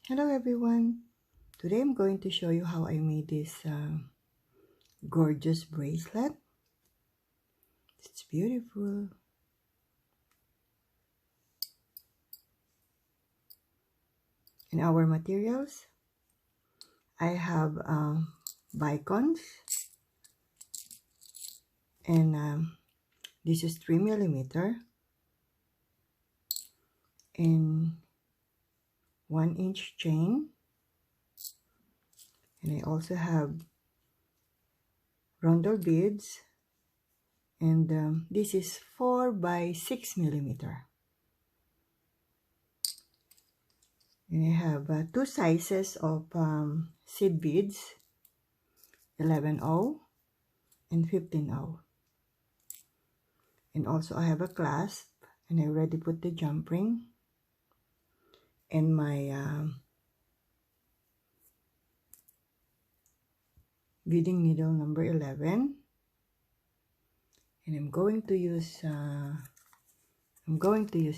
Hello everyone! Today I'm going to show you how I made this gorgeous bracelet. It's beautiful. In our materials, I have bicons, and this is 3mm and 1-inch chain, and I also have rondelle beads, and this is 4 by 6mm. And I have 2 sizes of seed beads, 11/0 and 15/0. And also I have a clasp, and I already put the jump ring and my beading needle number 11, and I'm going to use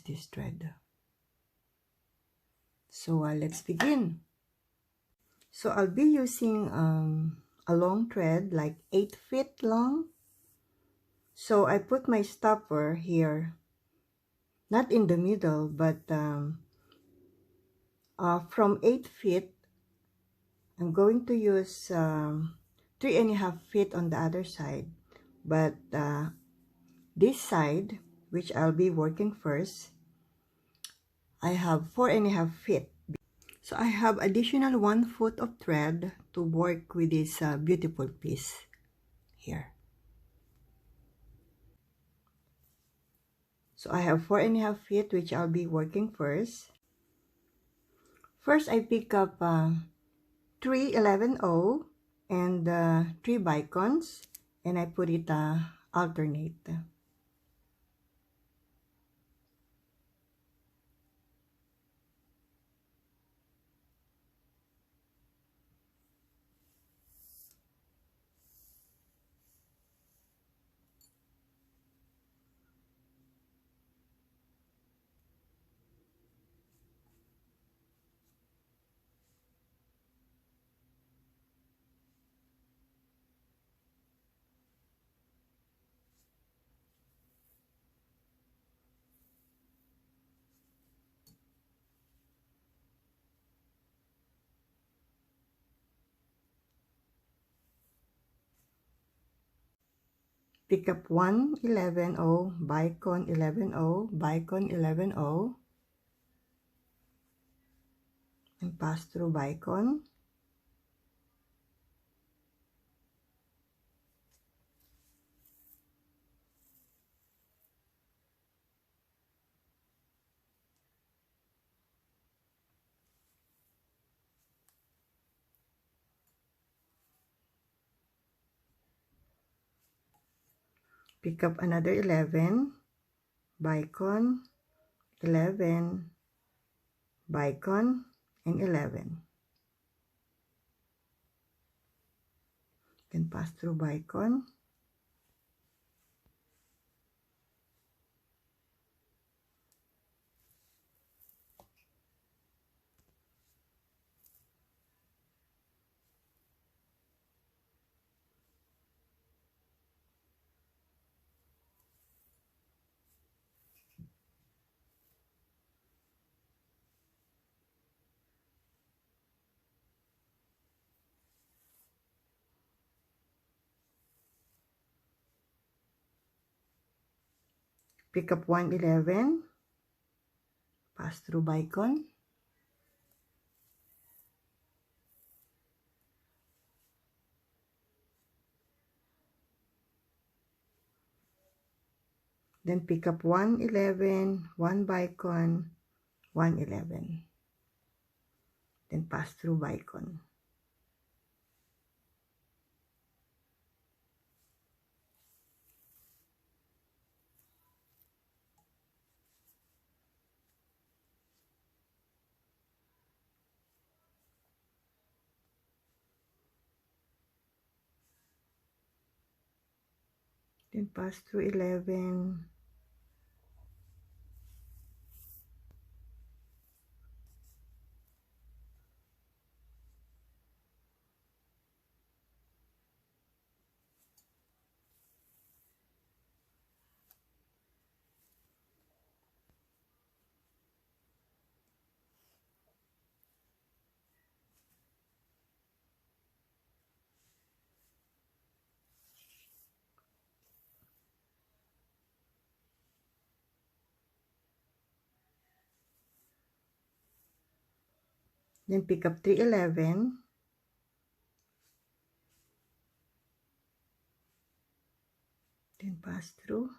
this thread. So let's begin. So I'll be using a long thread, like 8 feet long. So I put my stopper here, not in the middle, but from 8 feet, I'm going to use 3.5 feet on the other side, but this side, which I'll be working first, I have 4.5 feet. So I have additional 1 foot of thread to work with this beautiful piece here. So I have 4.5 feet, which I'll be working first. First, I pick up 3 11/0 and 3 bicons, and I put it alternate. Pick up 1 11/0, bicon 11/0, bicon 11/0, and pass through bicon. Pick up another 11, bicon, 11, bicon, and 11. Then pass through bicon. Pick up 1 11, pass through bicon. Then pick up 1 11, 1 bicon, 1 11. Then pass through bicon. Then pass through 11. Then pick up 311. Then pass through.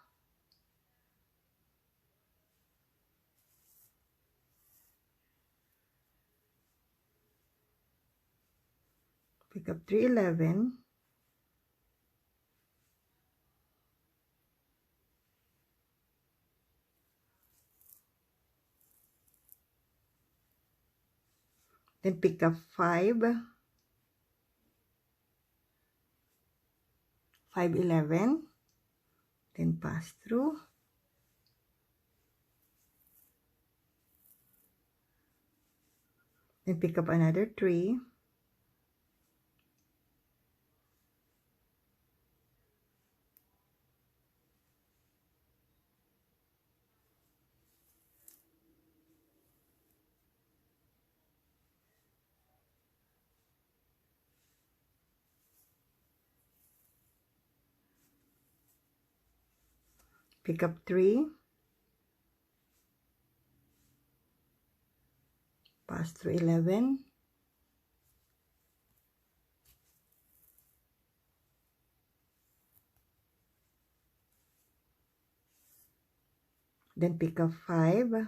Pick up 311. Then pick up 511. Then pass through. Then pick up another 3. Pick up 3. Pass through 11. Then pick up 5.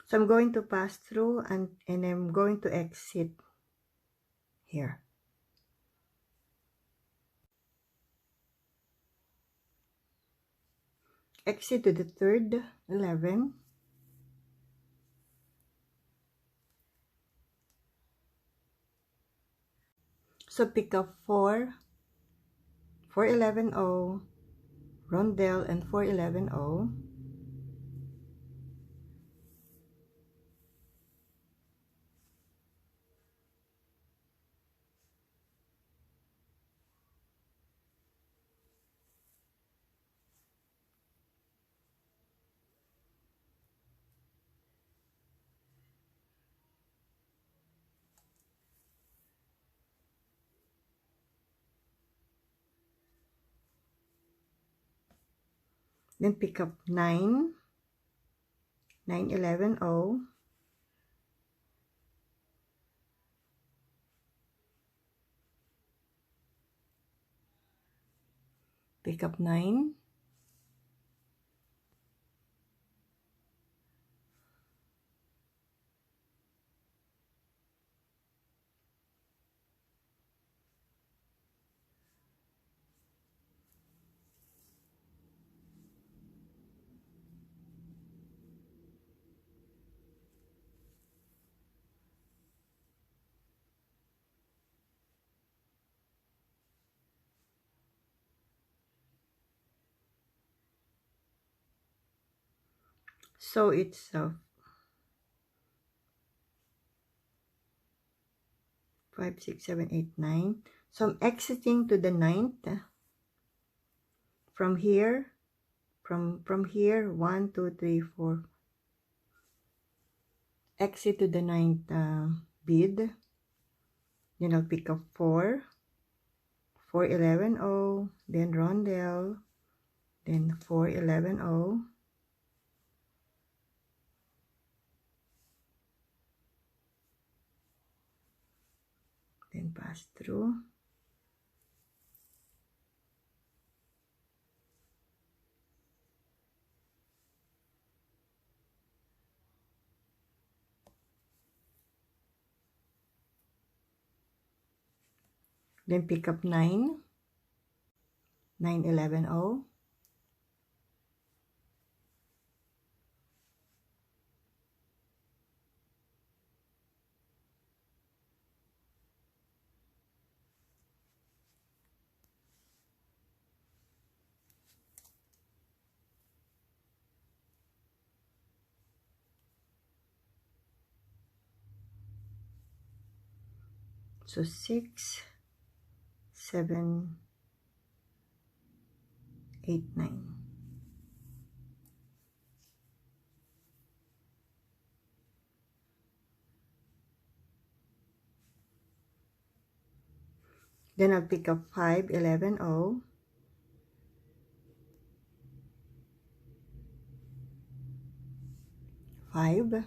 So I'm going to pass through and I'm going to exit here. Exit to the third 11. So pick up 4, 411 O, rondelle, and 411 O. Then pick up 9, 911 O. Pick up 9. So it's 5, 6, 7, 8, 9. So I'm exiting to the 9th. From here, from here, 1, 2, 3, 4. Exit to the 9th bead. Then I'll pick up 4, 411 O, then rondelle, then 411 O. Then pass through. Then pick up 9, 911 O. So 6, 7, 8, 9. Then I'll pick up 5, 11, 0, 5,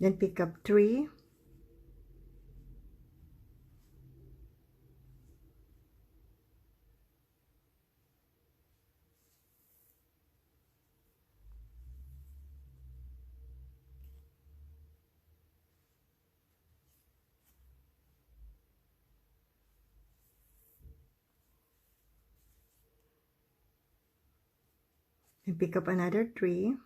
then pick up 3, and pick up another 3,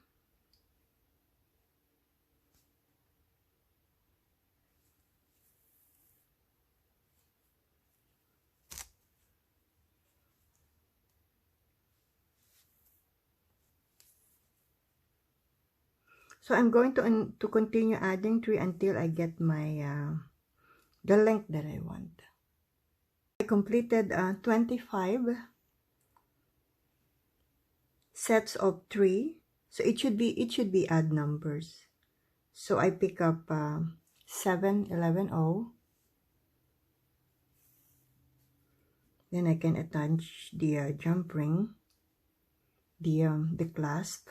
so I'm going to continue adding 3 until I get my the length that I want. I completed 25 sets of 3, so it should be odd numbers. So I pick up 7, 11, 0. Then I can attach the jump ring, the clasp.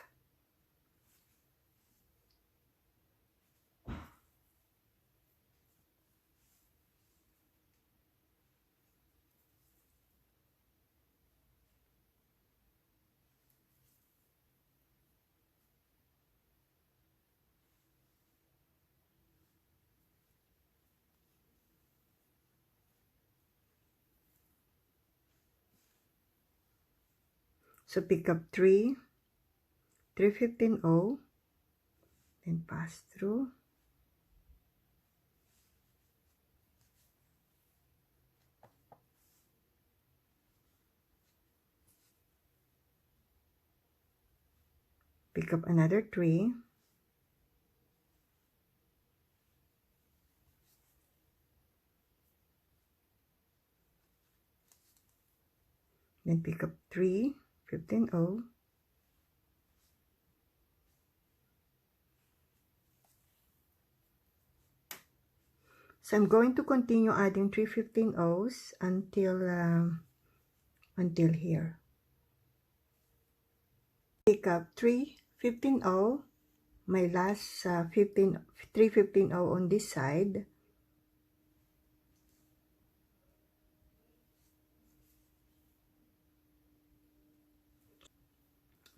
So pick up 3, 3, 15, 0, then pass through. Pick up another 3, then pick up 3, 15, 0, so I'm going to continue adding 3, 15, 0s until here. Pick up 3, 15, 0, my last 3, 15, 0 on this side.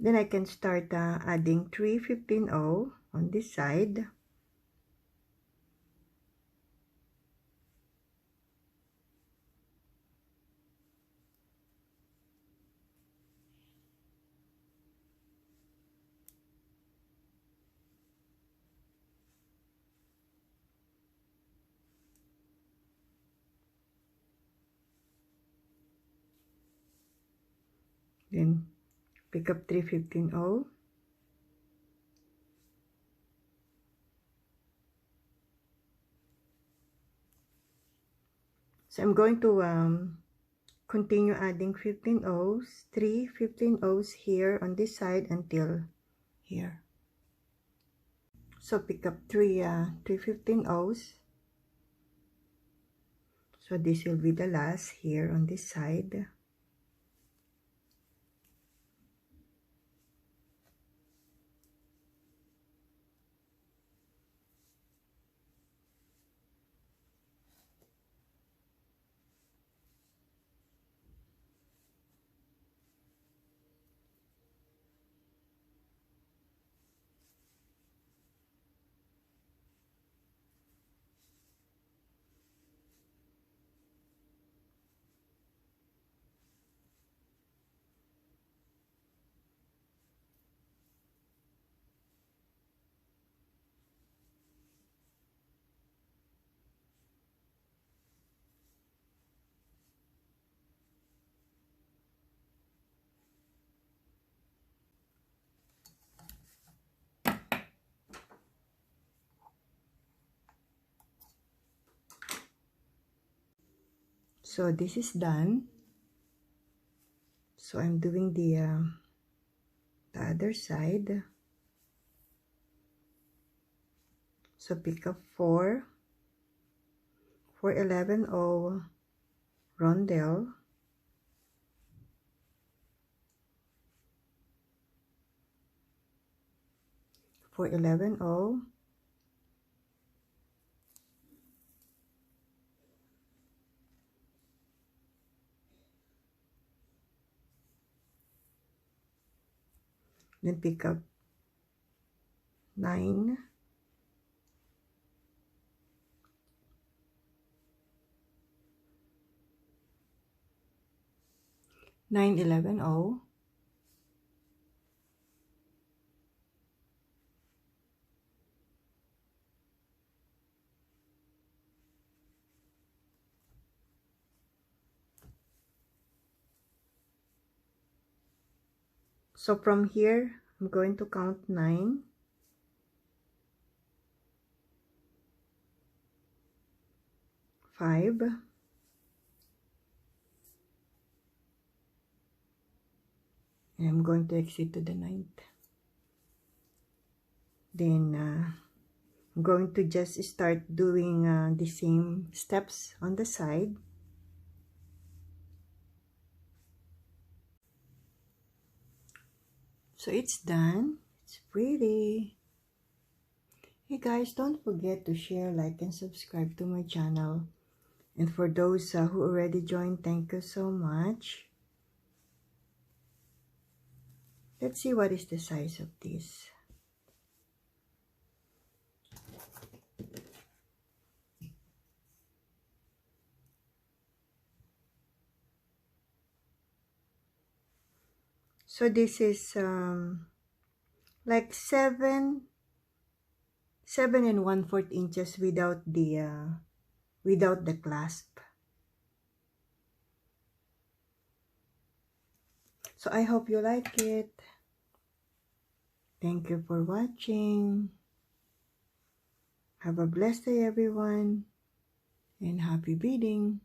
Then I can start adding 3, 15, 0 on this side. Then pick up 3, 15, 0. So I'm going to continue adding 15 O's, 3 15 O's here on this side until here. So pick up 3 15 O's. So this will be the last here on this side. So this is done. So I'm doing the other side. So pick up 4 for 11-0 rondelle, for 11-0, then pick up 9, nine 11-0, so from here I'm going to count 9, 5, and I'm going to exit to the 9th. Then I'm going to just start doing the same steps on the side. So it's done. It's pretty. Hey guys, don't forget to share, like, and subscribe to my channel. And for those who already joined, thank you so much. Let's see what is the size of this. So this is like 7 and 1/4 inches without the clasp. So I hope you like it. Thank you for watching. Have a blessed day, everyone, and happy beading.